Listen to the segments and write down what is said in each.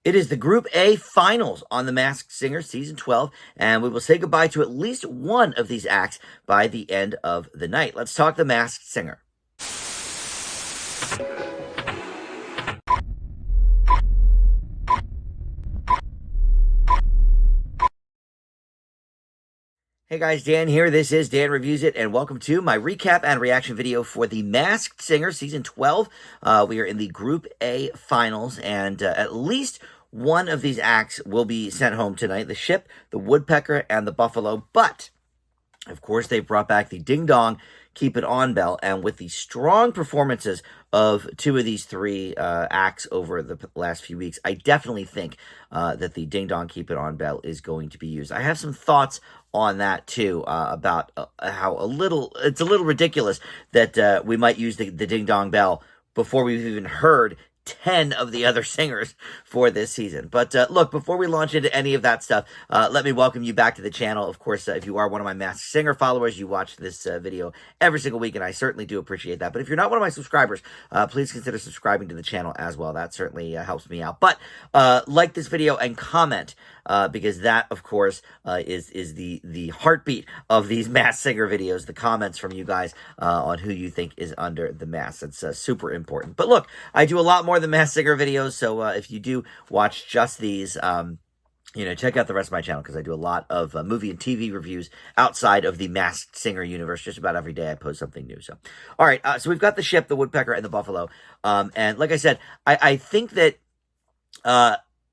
It is the Group A finals on The Masked Singer Season 12, and we will say goodbye to at least one of these acts by the end of the night. Let's talk The Masked Singer. Hey guys, Dan here. This is Dan Reviews It, and welcome to my recap and reaction video for The Masked Singer Season 12. We are in the Group A finals, and at least one of these acts will be sent home tonight. The Ship, the Woodpecker, and the Buffalo. But, of course, they brought back the Ding Dong Keep It On bell, and with the strong performances of two of these three acts over the last few weeks, I definitely think that the Ding Dong Keep It On bell is going to be used. I have some thoughts on that too, about how it's a little ridiculous that we might use the Ding Dong bell before we've even heard 10 of the other singers for this season. But look, before we launch into any of that stuff, let me welcome you back to the channel. Of course, if you are one of my Masked Singer followers, you watch this video every single week, and I certainly do appreciate that. But if you're not one of my subscribers, please consider subscribing to the channel as well. That certainly helps me out. But like this video and comment, because that, of course, is the heartbeat of these Masked Singer videos, the comments from you guys on who you think is under the mask. It's super important. But look, I do a lot more than Masked Singer videos, so if you do watch just these, check out the rest of my channel, because I do a lot of movie and TV reviews outside of the Masked Singer universe. Just about every day I post something new. So, all right, so we've got the Ship, the Woodpecker, and the Buffalo. And like I said, I think that,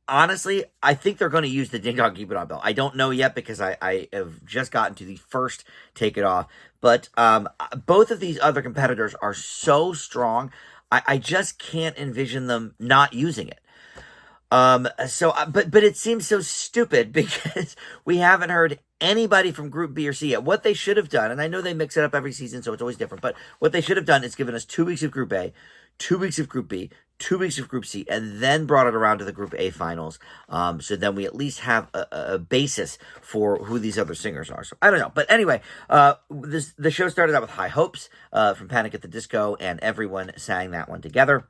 honestly, I think they're going to use the Ding Dong Keep It On bell. I don't know yet, because I have just gotten to the first Take It Off. But both of these other competitors are so strong, I just can't envision them not using it. But it seems so stupid because we haven't heard anybody from Group B or C yet. What they should have done, and I know they mix it up every season, so it's always different, but what they should have done is given us 2 weeks of Group A, 2 weeks of Group B, 2 weeks of Group C, and then brought it around to the Group A finals. So then we at least have a basis for who these other singers are. So I don't know. But anyway, the show started out with High Hopes from Panic at the Disco, and everyone sang that one together.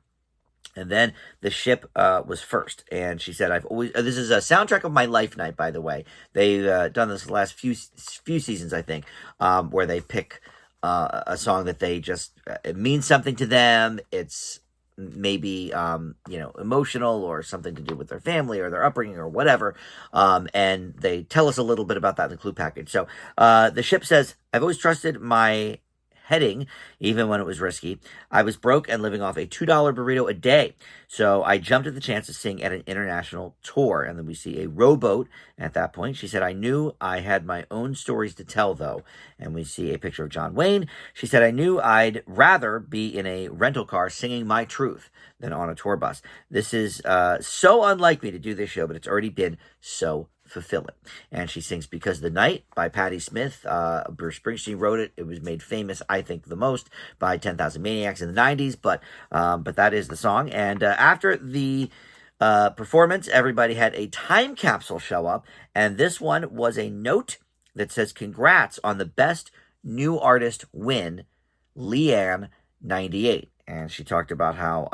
And then the Ship was first, and she said, this is a soundtrack of my life night, by the way. They've done this the last few seasons, I think, where they pick a song that they just, it means something to them. It's maybe, emotional, or something to do with their family or their upbringing or whatever. And they tell us a little bit about that in the clue package. So the Ship says, I've always trusted my heading, even when it was risky. I was broke and living off a $2 burrito a day. So I jumped at the chance to sing at an international tour. And then we see a rowboat at that point. She said, I knew I had my own stories to tell, though. And we see a picture of John Wayne. She said, I knew I'd rather be in a rental car singing my truth than on a tour bus. This is so unlike me to do this show, but it's already been so fulfilling. And she sings Because of the Night by Patti Smith. Bruce Springsteen wrote it. It was made famous, I think, the most by 10,000 Maniacs in the 90s, but that is the song. And after the performance, everybody had a time capsule show up, and this one was a note that says, congrats on the best new artist win, Leanne 98. And she talked about how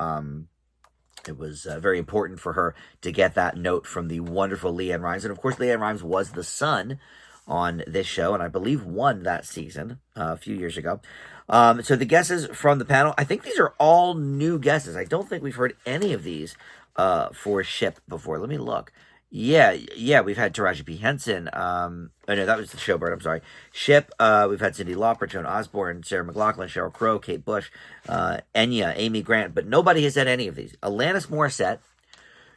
it was very important for her to get that note from the wonderful LeAnn Rimes. And, of course, LeAnn Rimes was the sun on this show, and I believe won that season a few years ago. So the guesses from the panel, I think these are all new guesses. I don't think we've heard any of these for Ship before. Let me look. Yeah, we've had Taraji P. Henson. Oh, no, that was the Showbird, I'm sorry. Ship, we've had Cyndi Lauper, Joan Osborne, Sarah McLachlan, Sheryl Crow, Kate Bush, Enya, Amy Grant, but nobody has said any of these. Alanis Morissette,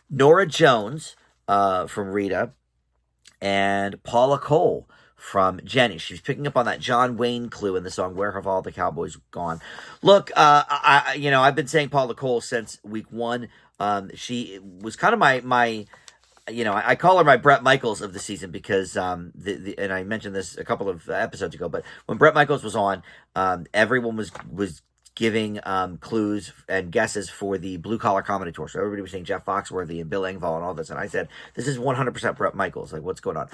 Norah Jones from Rita, and Paula Cole from Jenny. She's picking up on that John Wayne clue in the song Where Have All the Cowboys Gone. Look, I've been saying Paula Cole since week one. She was kind of my I call her my Bret Michaels of the season, because and I mentioned this a couple of episodes ago, but when Bret Michaels was on, everyone was giving clues and guesses for the Blue Collar Comedy Tour. So everybody was saying Jeff Foxworthy and Bill Engvall and all this, and I said, this is 100% Bret Michaels. Like, what's going on?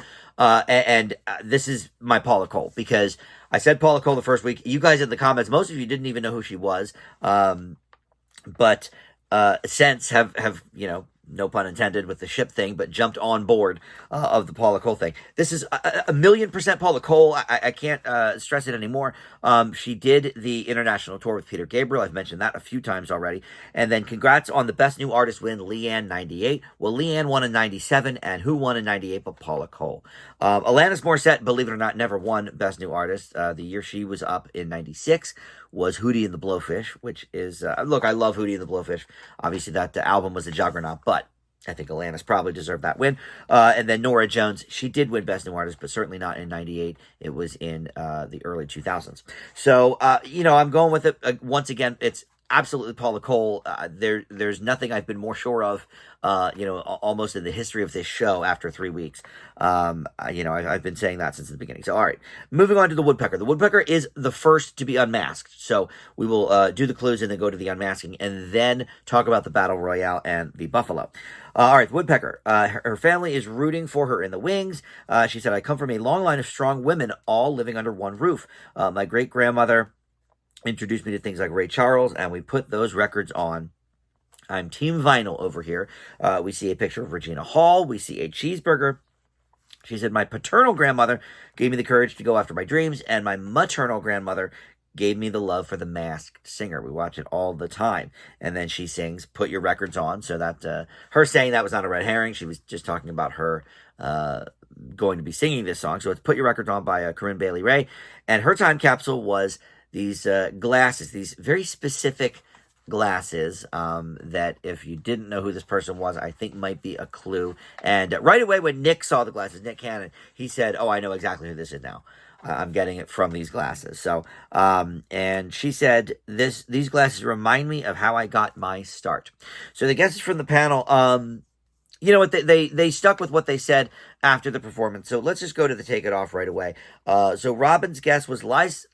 This is my Paula Cole, because I said Paula Cole the first week. You guys in the comments, most of you didn't even know who she was, but since have no pun intended with the ship thing, but jumped on board of the Paula Cole thing. This is a million percent Paula Cole. I can't stress it anymore. She did the international tour with Peter Gabriel. I've mentioned that a few times already. And then congrats on the Best New Artist win, Leanne, 98. Well, Leanne won in 97, and who won in 98 but Paula Cole? Alanis Morissette, believe it or not, never won Best New Artist. The year she was up in 96 was Hootie and the Blowfish, which is, look, I love Hootie and the Blowfish. Obviously, that album was a juggernaut, but I think Alanis probably deserved that win. And then Norah Jones, she did win Best New Artist, but certainly not in 98. It was in the early 2000s. So, I'm going with it. Once again, it's absolutely Paula Cole. There's nothing I've been more sure of, almost in the history of this show after 3 weeks. I've been saying that since the beginning. So, all right, moving on to the Woodpecker. The Woodpecker is the first to be unmasked. So we will do the clues and then go to the unmasking and then talk about the Battle Royale and the Buffalo. All right, Woodpecker. Her family is rooting for her in the wings. She said, I come from a long line of strong women, all living under one roof. My great-grandmother introduced me to things like Ray Charles, and we put those records on. I'm Team Vinyl over here. We see a picture of Regina Hall. We see a cheeseburger. She said, my paternal grandmother gave me the courage to go after my dreams, and my maternal grandmother gave me the love for the Masked Singer. We watch it all the time. And then she sings, put your records on. So that her saying that was not a red herring. She was just talking about her going to be singing this song. So it's Put Your Records On by Corinne Bailey Rae. And her time capsule was these glasses, these very specific glasses that if you didn't know who this person was, I think might be a clue. And right away when Nick saw the glasses, Nick Cannon, he said, oh, I know exactly who this is now. I'm getting it from these glasses. So, and she said, these glasses remind me of how I got my start. So the guesses from the panel, you know what, they stuck with what they said after the performance. So let's just go to the take it off right away. So Robin's guess was Liza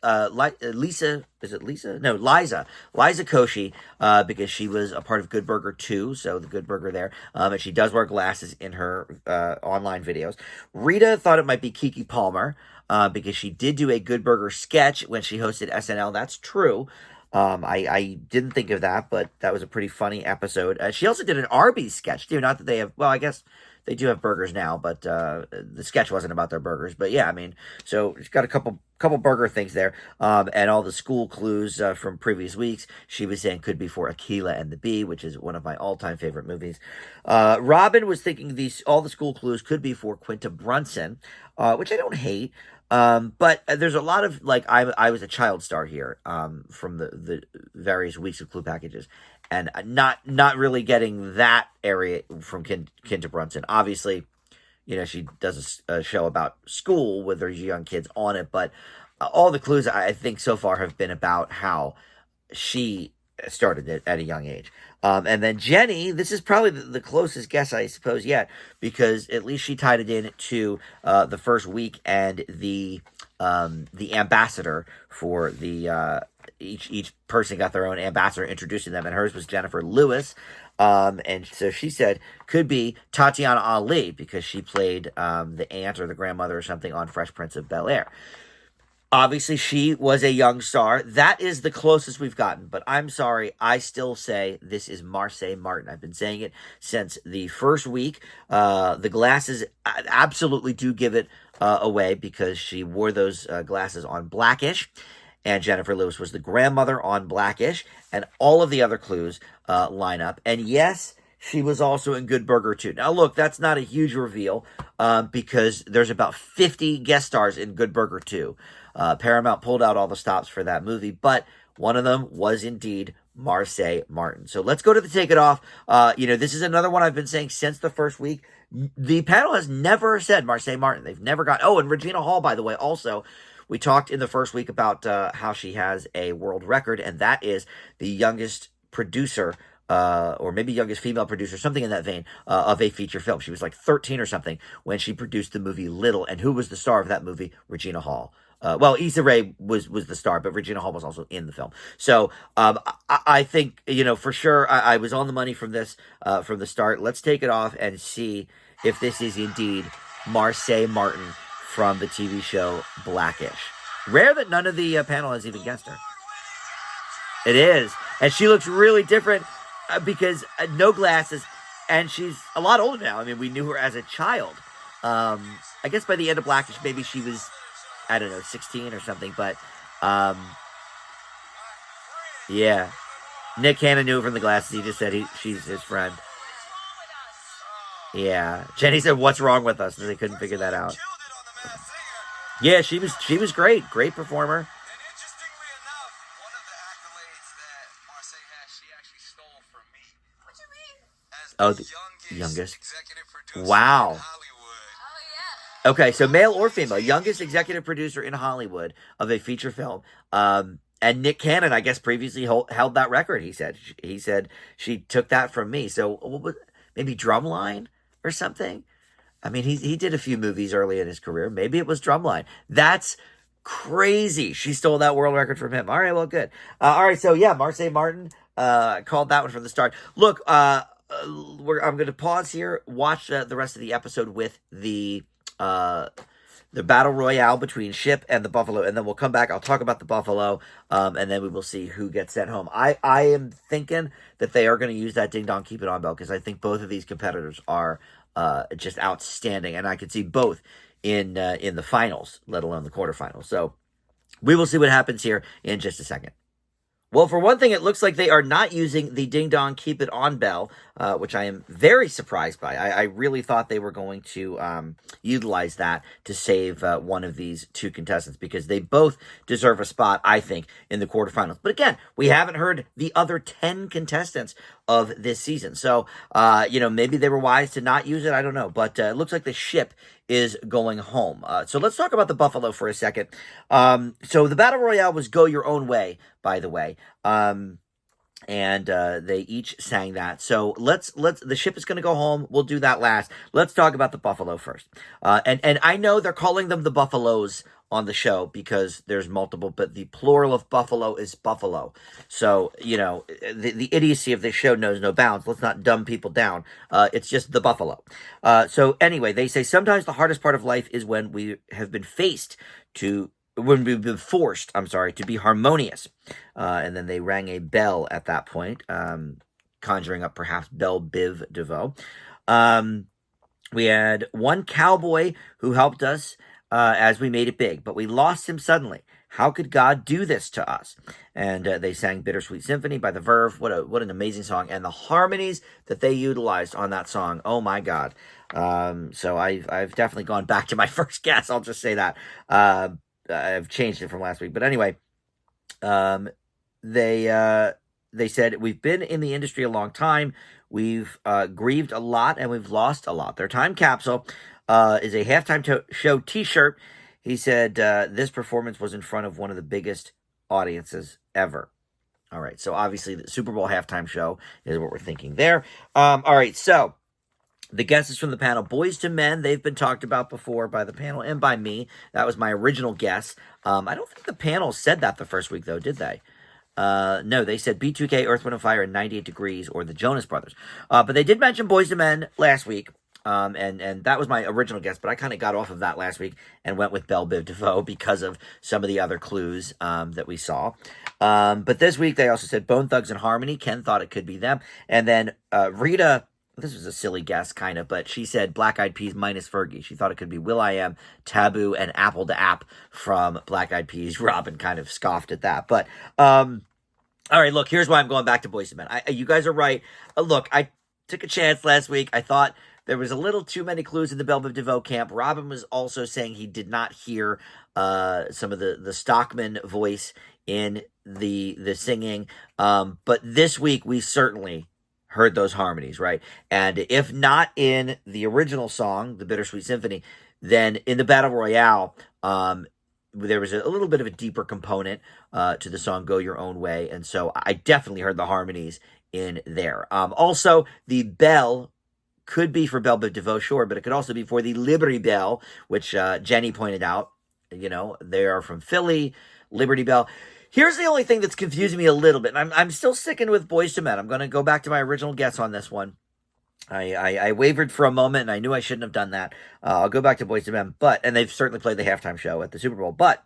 Koshy, because she was a part of Good Burger 2, so the Good Burger there. And she does wear glasses in her online videos. Rita thought it might be Keke Palmer, because she did do a Good Burger sketch when she hosted SNL. That's true. I didn't think of that, but that was a pretty funny episode. She also did an Arby's sketch, too. Not that they have, well, I guess they do have burgers now, but the sketch wasn't about their burgers. But yeah, I mean, so she's got a couple burger things there. And all the school clues from previous weeks, she was saying could be for Akilah and the Bee, which is one of my all-time favorite movies. Robin was thinking all the school clues could be for Quinta Brunson, which I don't hate. But there's a lot of, like, I was a child star here, from the various weeks of clue packages, and not really getting that area from Quinta Brunson. Obviously, she does a show about school with her young kids on it, but all the clues I think so far have been about how she started it at a young age. And then Jenny, this is probably the closest guess, I suppose, yet, because at least she tied it in to the first week and the ambassador for the each person got their own ambassador introducing them, and hers was Jennifer Lewis. And so she said could be Tatiana Ali, because she played the aunt or the grandmother or something on Fresh Prince of Bel-Air. Obviously, she was a young star. That is the closest we've gotten. But I'm sorry, I still say this is Marsai Martin. I've been saying it since the first week. The glasses absolutely do give it away, because she wore those glasses on Blackish. And Jennifer Lewis was the grandmother on Blackish. And all of the other clues line up. And yes, she was also in Good Burger 2. Now, look, that's not a huge reveal, because there's about 50 guest stars in Good Burger 2. Paramount pulled out all the stops for that movie, but one of them was indeed Marsai Martin. So let's go to the take it off. This is another one I've been saying since the first week. The panel has never said Marsai Martin. They've never got... Oh, and Regina Hall, by the way, also. We talked in the first week about how she has a world record, and that is the youngest producer, or maybe youngest female producer, something in that vein, of a feature film. She was like 13 or something when she produced the movie Little. And who was the star of that movie? Regina Hall. Issa Rae was the star, but Regina Hall was also in the film. So I think, for sure, I was on the money from this, from the start. Let's take it off and see if this is indeed Marsai Martin from the TV show Blackish. Rare that none of the panel has even guessed her. It is. And she looks really different because no glasses. and she's a lot older now. I mean, we knew her as a child. I guess by the end of Blackish, maybe she was, I don't know, 16 or something. But yeah, Nick Cannon knew her from the glasses. He just said she's his friend. Yeah, Jenny said, "What's wrong with us?" And they couldn't figure that out. Yeah, she was great, great performer. Oh, the youngest. Wow. Okay, so male or female, youngest executive producer in Hollywood of a feature film. And Nick Cannon, I guess, previously held that record. He said she took that from me. So what was, maybe Drumline or something? I mean, he did a few movies early in his career. Maybe it was Drumline. That's crazy. She stole that world record from him. All right, well, good. All right, so yeah, Marseille Martin called that one from the start. Look, I'm going to pause here, watch the rest of the episode with the battle royale between Ship and the Buffalo, and then we'll come back. I'll talk about the Buffalo, and then we will see who gets sent home. I am thinking that they are going to use that Ding Dong Keep It On bell, because I think both of these competitors are just outstanding, and I could see both in the finals, let alone the quarterfinals. So we will see what happens here in just a second. Well, for one thing, it looks like they are not using the Ding Dong Keep It On bell, which I am very surprised by. I really thought they were going to utilize that to save one of these two contestants, because they both deserve a spot, I think, in the quarterfinals. But again, we haven't heard the other 10 contestants of this season. So, maybe they were wise to not use it. I don't know. But it looks like the Ship is going home. So let's talk about the Buffalo for a second. So the Battle Royale was Go Your Own Way, by the way. And they each sang that. So the Ship is going to go home. We'll do that last. Let's talk about the Buffalo first. And I know they're calling them the Buffaloes on the show because there's multiple, but the plural of Buffalo is Buffalo. So, the idiocy of this show knows no bounds. Let's not dumb people down. It's just the Buffalo. So anyway, they say sometimes the hardest part of life is when we have been when we've been forced, to be harmonious. And then they rang a bell at that point, conjuring up perhaps Belle Biv DeVoe. We had one cowboy who helped us as we made it big, but we lost him suddenly. How could God do this to us? And they sang Bittersweet Symphony by the Verve. What an amazing song. And the harmonies that they utilized on that song, oh my God. So I've definitely gone back to my first guess. I'll just say that. I've changed it from last week. But anyway, they said, we've been in the industry a long time. We've grieved a lot and we've lost a lot. Their time capsule is a halftime show t-shirt. He said this performance was in front of one of the biggest audiences ever. All right, so obviously the Super Bowl halftime show is what we're thinking there. All right, so the guesses from the panel, Boys to Men, they've been talked about before by the panel and by me. That was my original guess. I don't think the panel said that the first week, though, did they? No, they said B2K, Earth, Wind & Fire, and 98 Degrees, or the Jonas Brothers. But they did mention Boys to Men last week. And that was my original guess, but I kind of got off of that last week and went with Belle Biv DeVoe because of some of the other clues that we saw. But this week they also said Bone Thugs and Harmony. Ken thought it could be them. And then Rita, this was a silly guess kind of, but she said Black Eyed Peas minus Fergie. She thought it could be will.i.am, Taboo, and Apple to App from Black Eyed Peas. Robin kind of scoffed at that. But all right, look, here's why I'm going back to Boyz II Men. You guys are right. Look, I took a chance last week. I thought there was a little too many clues in the Belle Biv DeVoe camp. Robin was also saying he did not hear some of the Stockman voice in the singing. But this week, we certainly heard those harmonies, right? And if not in the original song, the Bittersweet Symphony, then in the Battle Royale, there was a little bit of a deeper component to the song Go Your Own Way. And so I definitely heard the harmonies in there. Also, the bell could be for Belle Biv DeVoe, sure, but it could also be for the Liberty Bell, which Jenny pointed out. They are from Philly, Liberty Bell. Here's the only thing that's confusing me a little bit. I'm still sticking with Boyz II Men. I'm going to go back to my original guess on this one. I wavered for a moment, and I knew I shouldn't have done that. I'll go back to Boyz II Men, and they've certainly played the halftime show at the Super Bowl. But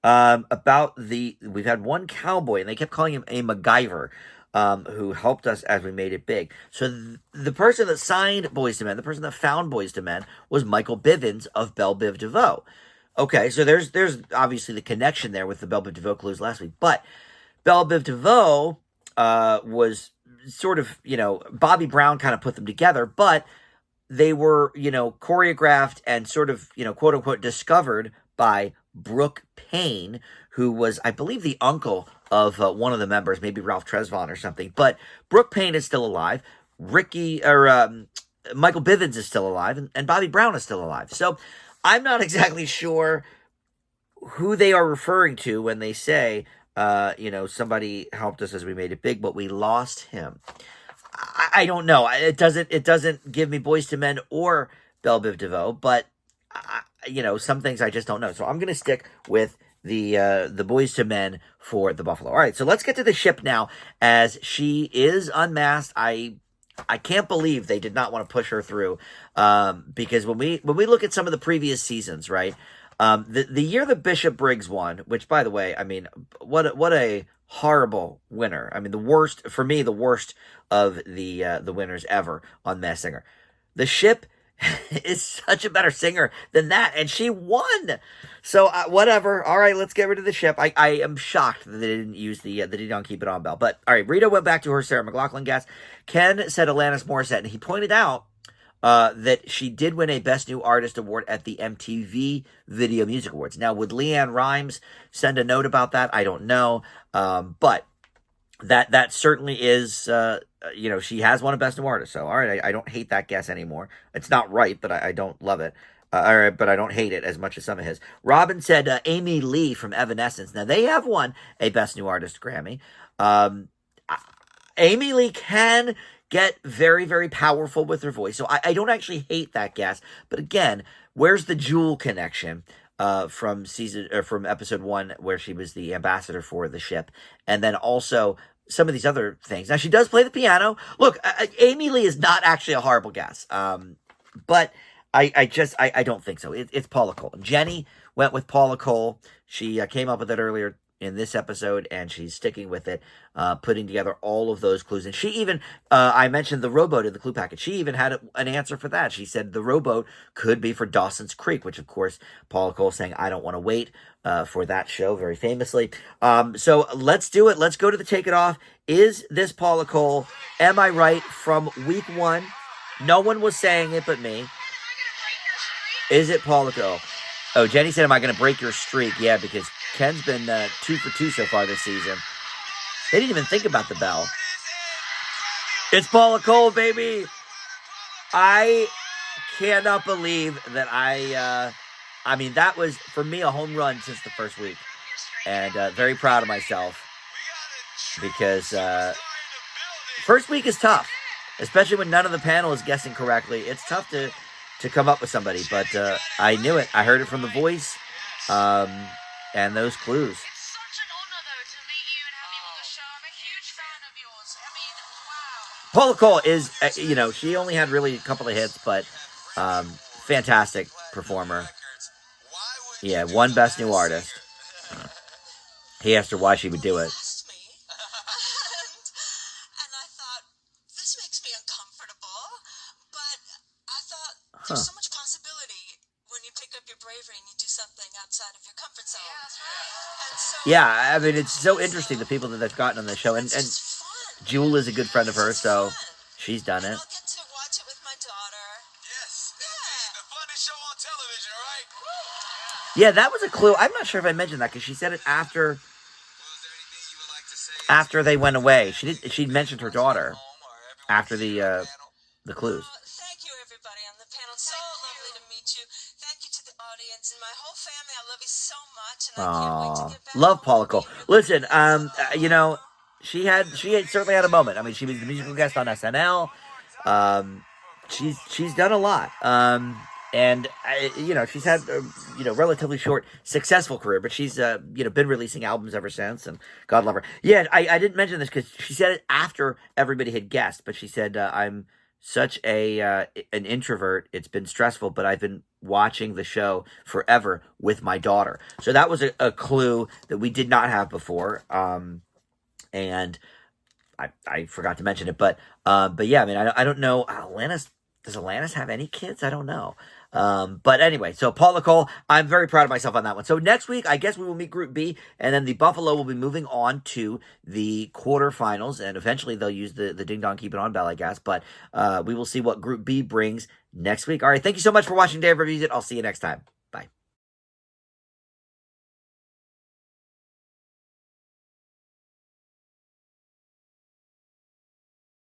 we've had one cowboy, and they kept calling him a MacGyver. who helped us as we made it big. So the person that signed Boys to Men, the person that found Boys to Men, was Michael Bivins of Belle Biv DeVoe. Okay, so there's obviously the connection there with the Belle Biv DeVoe clues last week, but Belle Biv DeVoe was sort of, Bobby Brown kind of put them together, but they were, choreographed and sort of, quote unquote, discovered by Brooke Payne, who was, I believe, the uncle of one of the members, maybe Ralph Tresvant or something. But Brooke Payne is still alive. Michael Bivins is still alive, and Bobby Brown is still alive. So I'm not exactly sure who they are referring to when they say, somebody helped us as we made it big, but we lost him. I don't know. It doesn't give me Boys to Men or Belle Biv DeVoe, but some things I just don't know. So I'm gonna stick with the Boys to Men for the Buffalo. All right, so let's get to the ship now, as she is unmasked. I can't believe they did not want to push her through, because when we look at some of the previous seasons, right? The year that Bishop Briggs won, which, by the way, I mean, what a horrible winner. I mean, the worst of the winners ever on Masked Singer. The ship is such a better singer than that, and she won. So whatever. All right, let's get rid of the ship. I am shocked that they didn't use they didn't keep it on Bell. But all right, Rita went back to her Sarah McLachlan guest. Ken said Alanis Morissette, and he pointed out that she did win a Best New Artist award at the MTV Video Music Awards. Now, would Leanne Rimes send a note about that? I don't know. But that certainly is, she has won a Best New Artist. So, all right, I don't hate that guess anymore. It's not right, but I don't love it. All right, but I don't hate it as much as some of his. Robin said Amy Lee from Evanescence. Now, they have won a Best New Artist Grammy. Amy Lee can get very, very powerful with her voice. So I don't actually hate that guess. But again, where's the Jewel connection from episode 1, where she was the ambassador for the ship, and then also some of these other things. Now, she does play the piano. Look, Amy Lee is not actually a horrible guess, but I don't think so. It's Paula Cole. Jenny went with Paula Cole. She came up with it earlier in this episode, and she's sticking with it, putting together all of those clues. And she even, I mentioned the rowboat in the clue packet. She even had an answer for that. She said the rowboat could be for Dawson's Creek, which, of course, Paula Cole saying, I don't want to wait for that show, very famously. So let's do it. Let's go to the Take It Off. Is this Paula Cole? Am I right from week 1? No one was saying it but me. Is it Paula Cole? Oh, Jenny said, am I going to break your streak? Yeah, because Ken's been 2 for 2 so far this season. They didn't even think about the bell. It's Paula Cole, baby. I cannot believe that I mean, that was, for me, a home run since the first week. And very proud of myself, because first week is tough, especially when none of the panel is guessing correctly. It's tough to come up with somebody, but I knew it. I heard it from the voice. And those clues. It's such an honor, though, to meet you and have you on the show. I'm a huge fan of yours. I mean, wow. Paula Cole is, she only had really a couple of hits, but fantastic performer. Yeah, one Best New Artist. He asked her why she would do it. And I thought, this makes me uncomfortable, but I thought there's so much possibility when you pick up your bravery and you do something outside of your comfort zone. Yeah, that's right. And so, yeah, I mean, it's so interesting, the people that they've gotten on the show. And Jewel is a good friend of hers, so she's done it. I'll get to watch it with my daughter. Yes, indeed. The funnest show on television, right? Yeah, that was a clue. I'm not sure if I mentioned that, because she said it after they went away. She mentioned her daughter after the clues. Thank you, everybody on the panel. So lovely to meet you. Thank you to the audience and my whole family. I love you so much, and I can't wait to get back. Love Paula Cole. Listen, she had certainly had a moment. I mean, she was the musical guest on SNL. She's done a lot. And she's had relatively short, successful career, but she's been releasing albums ever since, and God love her. Yeah, I didn't mention this because she said it after everybody had guessed, but she said, I'm such an introvert. It's been stressful, but I've been watching the show forever with my daughter. So that was a clue that we did not have before. And I forgot to mention it, but yeah, I mean, I don't know. Does Atlantis have any kids? I don't know. But anyway, so Paul Nicole, I'm very proud of myself on that one. So next week, I guess we will meet Group B, and then the Buffalo will be moving on to the quarterfinals, and eventually they'll use the Ding Dong Keep It On bell, I guess. But we will see what Group B brings next week. All right, thank you so much for watching Dave Reviews It. I'll see you next time.